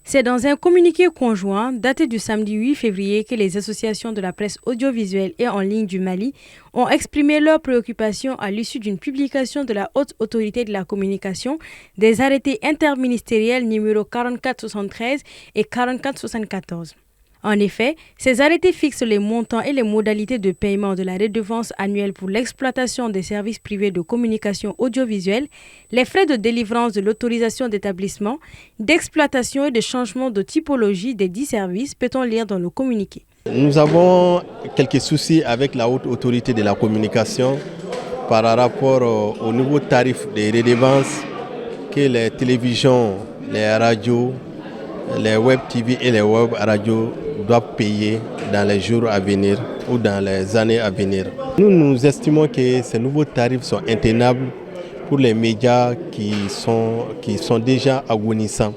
C'est dans un communiqué conjoint daté du samedi 8 février que les associations de la presse audiovisuelle et en ligne du Mali ont exprimé leurs préoccupations à l'issue d'une publication de la Haute Autorité de la Communication des arrêtés interministériels numéro 4473 et 4474. En effet, ces arrêtés fixent les montants et les modalités de paiement de la redevance annuelle pour l'exploitation des services privés de communication audiovisuelle, les frais de délivrance de l'autorisation d'établissement, d'exploitation et de changement de typologie des 10 services, peut-on lire dans le communiqué. Nous avons quelques soucis avec la Haute Autorité de la Communication par rapport au nouveau tarif des redevances que les télévisions, les radios, les web TV et les web radios doivent payer dans les jours à venir ou dans les années à venir. Nous estimons que ces nouveaux tarifs sont intenables pour les médias qui sont déjà agonisants.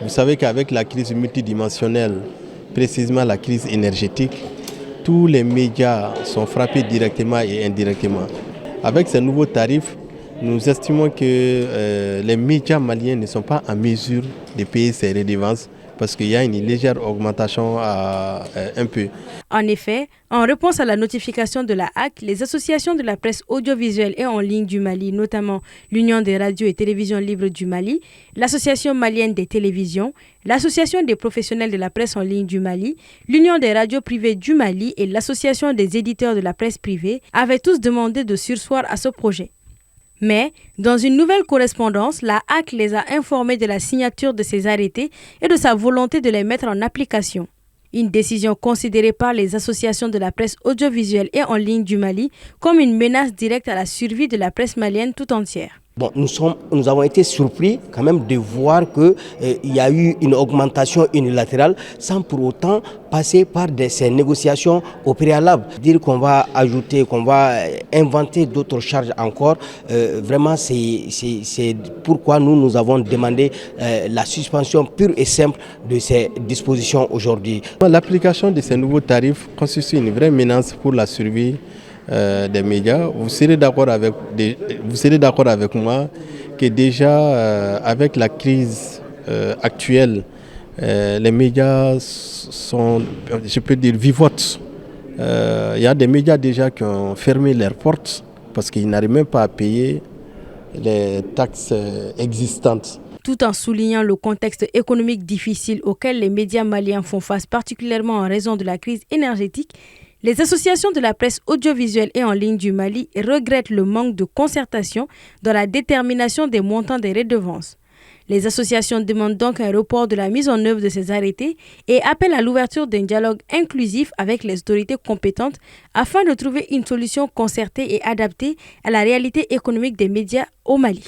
Vous savez qu'avec la crise multidimensionnelle, précisément la crise énergétique, tous les médias sont frappés directement et indirectement. Avec ces nouveaux tarifs, nous estimons que les médias maliens ne sont pas en mesure de payer ces redevances parce qu'il y a une légère augmentation un peu. En effet, en réponse à la notification de la HAC, les associations de la presse audiovisuelle et en ligne du Mali, notamment l'Union des radios et télévisions libres du Mali, l'Association malienne des télévisions, l'Association des professionnels de la presse en ligne du Mali, l'Union des radios privées du Mali et l'Association des éditeurs de la presse privée avaient tous demandé de surseoir à ce projet. Mais, dans une nouvelle correspondance, la HAC les a informés de la signature de ces arrêtés et de sa volonté de les mettre en application. Une décision considérée par les associations de la presse audiovisuelle et en ligne du Mali comme une menace directe à la survie de la presse malienne tout entière. Bon, nous avons été surpris quand même de voir qu'il y a eu une augmentation unilatérale sans pour autant passer par ces négociations au préalable. Dire qu'on va ajouter, qu'on va inventer d'autres charges encore, vraiment c'est pourquoi nous avons demandé la suspension pure et simple de ces dispositions aujourd'hui. L'application de ces nouveaux tarifs constitue une vraie menace pour la survie des médias. Vous serez d'accord avec moi que déjà avec la crise actuelle, les médias sont, je peux dire, vivotent. Il y a des médias déjà qui ont fermé leurs portes parce qu'ils n'arrivent même pas à payer les taxes existantes. Tout en soulignant le contexte économique difficile auquel les médias maliens font face, particulièrement en raison de la crise énergétique, les associations de la presse audiovisuelle et en ligne du Mali regrettent le manque de concertation dans la détermination des montants des redevances. Les associations demandent donc un report de la mise en œuvre de ces arrêtés et appellent à l'ouverture d'un dialogue inclusif avec les autorités compétentes afin de trouver une solution concertée et adaptée à la réalité économique des médias au Mali.